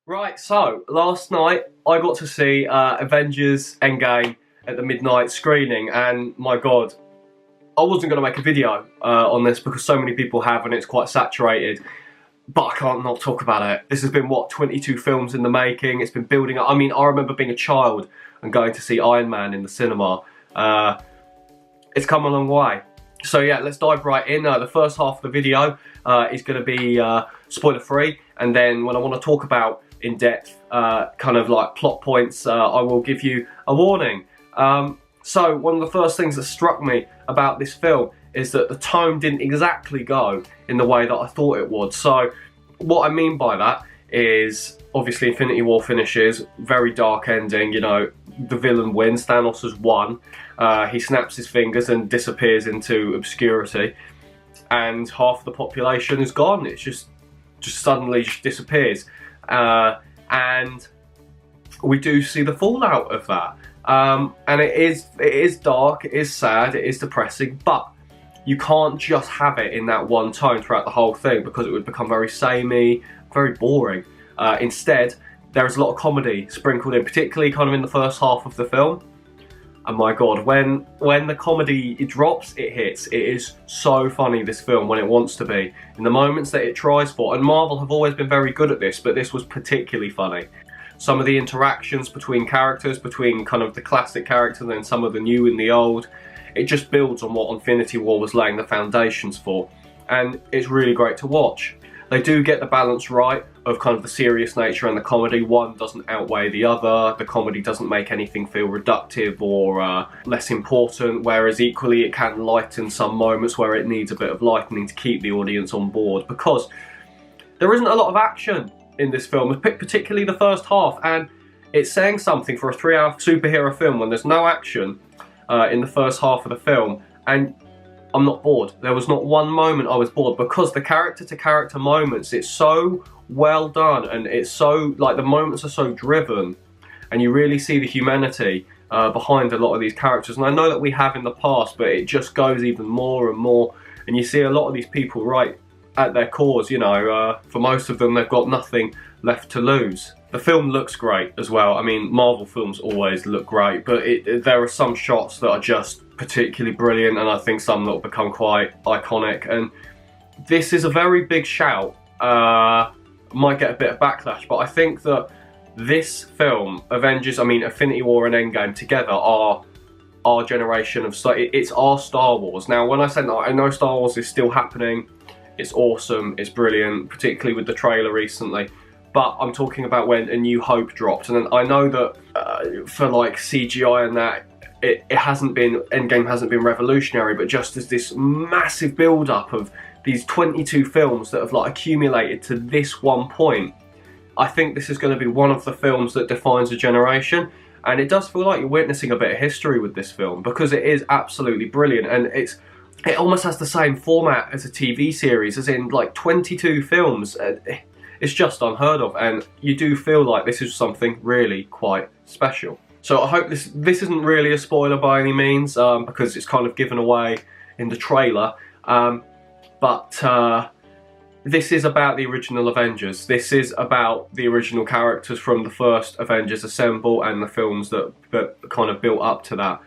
Right, so last night I got to see Avengers Endgame at the midnight screening, and my god, I wasn't going to make a video on this because so many people have and it's quite saturated, but I can't not talk about it. This has been, what, 22 films in the making. It's been building up. I mean, I remember being a child and going to see Iron Man in the cinema. It's come a long way. So yeah, let's dive right in. The first half of the video is going to be spoiler free, and then when I want to talk about in depth kind of like plot points, I will give you a warning. So one of the first things that struck me about this film is that the tone didn't exactly go in the way that I thought it would. So what I mean by that is, obviously Infinity War finishes, very dark ending, you know, the villain wins, Thanos has won, he snaps his fingers and disappears into obscurity, and half the population is gone. It's just suddenly just disappears. And we do see the fallout of that. And it is dark, it is sad, it is depressing, but you can't just have it in that one tone throughout the whole thing because it would become very samey, very boring. Instead, there is a lot of comedy sprinkled in, particularly kind of in the first half of the film. And my god, when the comedy drops, it hits. It is so funny, this film, when it wants to be. In the moments that it tries for, and Marvel have always been very good at this, but this was particularly funny. Some of the interactions between characters, between kind of the classic characters and then some of the new and the old, it just builds on what Infinity War was laying the foundations for. And it's really great to watch. They do get the balance right of kind of the serious nature and the comedy. One doesn't outweigh the other. The comedy doesn't make anything feel reductive or less important, whereas equally it can lighten some moments where it needs a bit of lightening to keep the audience on board, because there isn't a lot of action in this film, particularly the first half, and it's saying something for a 3-hour superhero film when there's no action in the first half of the film, and I'm not bored. There was not one moment I was bored, because the character-to-character moments, it's so well done, and it's so, like, the moments are so driven, and you really see the humanity behind a lot of these characters. And I know that we have in the past, but it just goes even more and more, and you see a lot of these people right at their cores, you know, for most of them they've got nothing left to lose. The film looks great as well. I mean, Marvel films always look great, but there are some shots that are just particularly brilliant, and I think some that will become quite iconic. And this is a very big shout. Might get a bit of backlash, but I think that this film, Infinity War and Endgame together are our generation of it's our Star Wars. Now, when I say that, I know Star Wars is still happening. It's awesome, it's brilliant, particularly with the trailer recently. But I'm talking about when A New Hope dropped, and I know that for like CGI and that, Endgame hasn't been revolutionary, but just as this massive build-up of these 22 films that have like accumulated to this one point, I think this is going to be one of the films that defines a generation. And it does feel like you're witnessing a bit of history with this film, because it is absolutely brilliant, and it almost has the same format as a TV series, as in like 22 films. It's just unheard of, and you do feel like this is something really quite special. So I hope this isn't really a spoiler by any means, because it's kind of given away in the trailer. But this is about the original Avengers. This is about the original characters from the first Avengers Assemble and the films that kind of built up to that.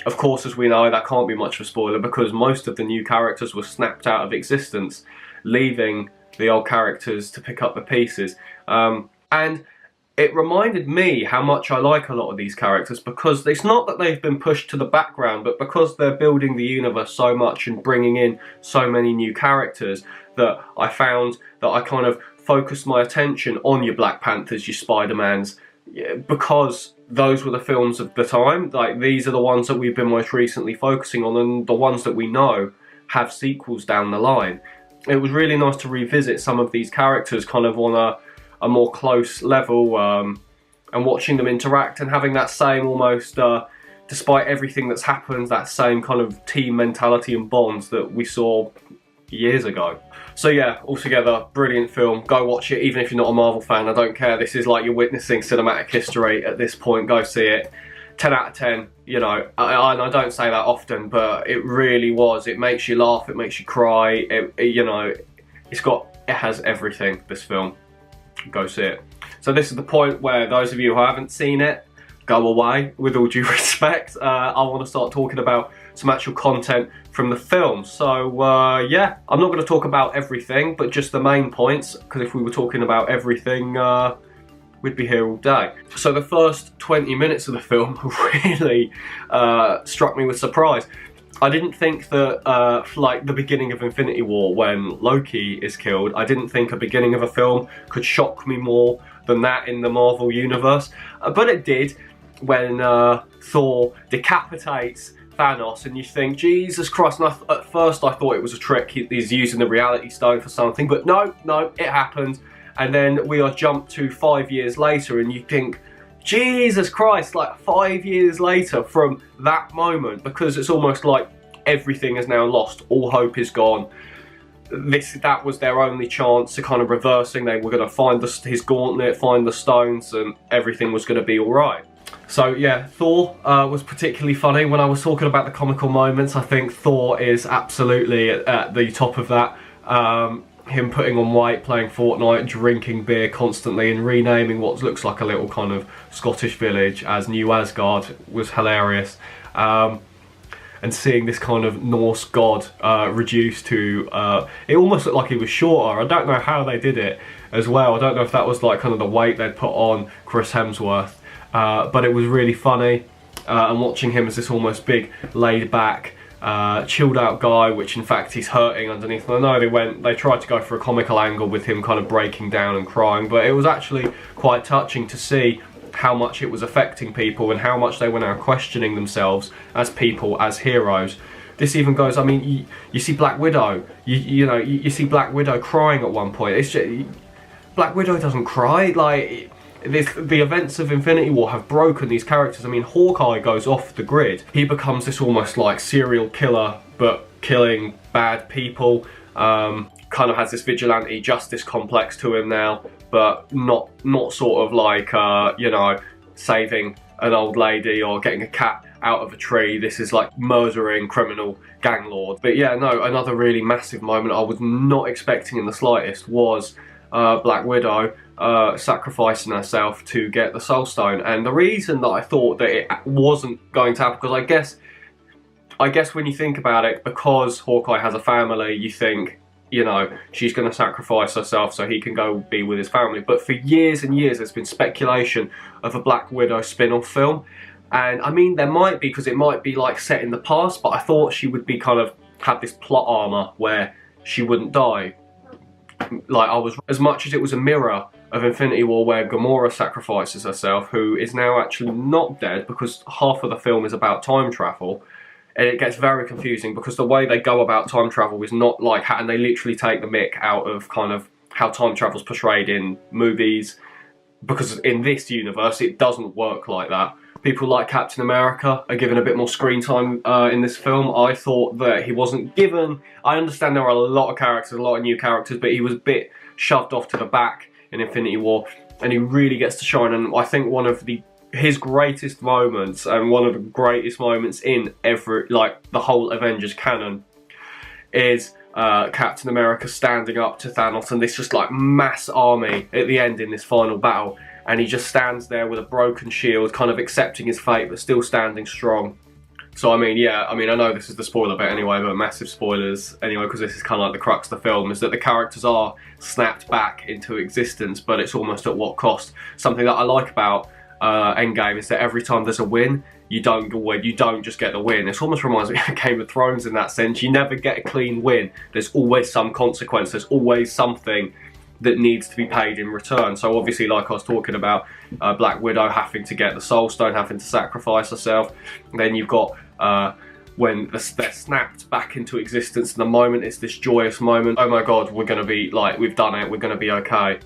Of course, as we know, that can't be much of a spoiler, because most of the new characters were snapped out of existence, leaving the old characters to pick up the pieces. And it reminded me how much I like a lot of these characters, because it's not that they've been pushed to the background, but because they're building the universe so much and bringing in so many new characters, that I found that I kind of focused my attention on your Black Panthers, your Spider-Mans, because those were the films of the time. Like, these are the ones that we've been most recently focusing on, and the ones that we know have sequels down the line. It was really nice to revisit some of these characters kind of on a more close level, and watching them interact and having that same almost, despite everything that's happened, that same kind of team mentality and bonds that we saw years ago. So yeah, altogether, brilliant film. Go watch it, even if you're not a Marvel fan. I don't care. This is like you're witnessing cinematic history at this point. Go see it. 10 out of 10, you know. I don't say that often, but it really was. It makes you laugh, it makes you cry, you know, it has everything, this film. go see it. So this is the point where those of you who haven't seen it, go away, with all due respect. I want to start talking about some actual content from the film. So yeah, I'm not going to talk about everything, but just the main points, because if we were talking about everything, we'd be here all day. So the first 20 minutes of the film really struck me with surprise. I didn't think that, like the beginning of Infinity War when Loki is killed, I didn't think a beginning of a film could shock me more than that in the Marvel Universe. But it did, when Thor decapitates Thanos, and you think, Jesus Christ, and at first I thought it was a trick, he's using the Reality Stone for something, but no, it happened. And then we are jumped to 5 years later, and you think, Jesus Christ, like 5 years later from that moment, because it's almost like everything is now lost, all hope is gone. That was their only chance to kind of reversing. They were going to find his gauntlet, find the stones, and everything was going to be alright. So yeah, Thor was particularly funny. When I was talking about the comical moments, I think Thor is absolutely at the top of that. Him putting on white, playing Fortnite, drinking beer constantly, and renaming what looks like a little kind of Scottish village as New Asgard was hilarious. And seeing this kind of Norse god reduced to, it almost looked like he was shorter. I don't know how they did it as well. I don't know if that was like kind of the weight they'd put on Chris Hemsworth, but it was really funny. And watching him as this almost big, laid back, chilled out guy, which in fact he's hurting underneath. And I know they tried to go for a comical angle with him kind of breaking down and crying, but it was actually quite touching to see how much it was affecting people and how much they were now questioning themselves as people, as heroes. This even goes, I mean, you see Black Widow, you see Black Widow crying at one point. It's just, Black Widow doesn't cry, like, the events of Infinity War have broken these characters. I mean, Hawkeye goes off the grid. He becomes this almost like serial killer, but killing bad people. Kind of has this vigilante justice complex to him now, but not sort of like, you know, saving an old lady or getting a cat out of a tree. This is like murdering criminal gang lord. But yeah, no, another really massive moment I was not expecting in the slightest was Black Widow sacrificing herself to get the Soul Stone. And the reason that I thought that it wasn't going to happen, because I guess when you think about it, because Hawkeye has a family, you think, you know, she's going to sacrifice herself so he can go be with his family. But for years and years, there's been speculation of a Black Widow spin-off film. And I mean, there might be, because it might be like set in the past, but I thought she would be kind of have this plot armor where she wouldn't die. Like, as much as it was a mirror of Infinity War where Gamora sacrifices herself, who is now actually not dead because half of the film is about time travel. And it gets very confusing because the way they go about time travel is not like how, and they literally take the mick out of kind of how time travel's portrayed in movies, because in this universe it doesn't work like that. People like Captain America are given a bit more screen time in this film. I thought that he wasn't given. I understand there are a lot of characters, a lot of new characters, but he was a bit shoved off to the back in Infinity War, and he really gets to shine. And I think one of his greatest moments, and one of the greatest moments in the whole Avengers canon, is Captain America standing up to Thanos and this just like mass army at the end in this final battle, and he just stands there with a broken shield, kind of accepting his fate but still standing strong. So I mean, yeah, I mean, I know this is the spoiler bit anyway, but massive spoilers anyway, because this is kind of like the crux of the film, is that the characters are snapped back into existence, but it's almost at what cost. Something that I like about Endgame is that every time there's a win, you don't just get the win. It almost reminds me of Game of Thrones in that sense. You never get a clean win. There's always some consequence. There's always something that needs to be paid in return. So obviously, like I was talking about, Black Widow having to get the Soul Stone, having to sacrifice herself. Then you've got when they're snapped back into existence, and the moment it's this joyous moment. Oh my God, we're gonna be like, we've done it. We're gonna be okay.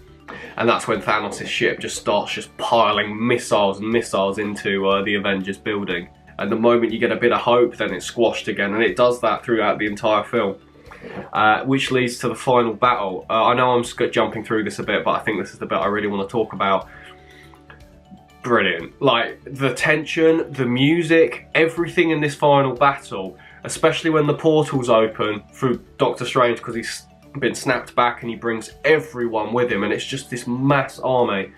And that's when Thanos' ship just starts just piling missiles and missiles into the Avengers building. And the moment you get a bit of hope, then it's squashed again. And it does that throughout the entire film. Which leads to the final battle. I know I'm jumping through this a bit, but I think this is the bit I really want to talk about. Brilliant. Like, the tension, the music, everything in this final battle, especially when the portals open through Doctor Strange, because been snapped back, and he brings everyone with him, and it's just this mass army.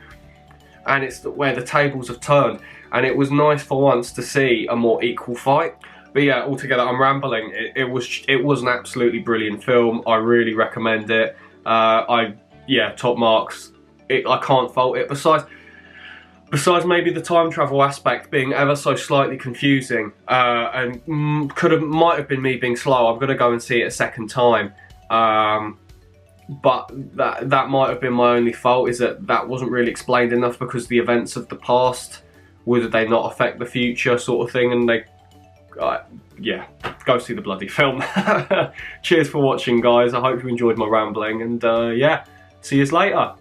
And it's where the tables have turned, and it was nice for once to see a more equal fight. But yeah, altogether, I'm rambling. It was an absolutely brilliant film. I really recommend it. Yeah, top marks. I can't fault it. Besides maybe the time travel aspect being ever so slightly confusing, and might have been me being slow. I'm gonna go and see it a second time. But that might have been my only fault, is that wasn't really explained enough, because the events of the past, would they not affect the future, sort of thing, and they, yeah, go see the bloody film. Cheers for watching, guys. I hope you enjoyed my rambling, and yeah, see you later.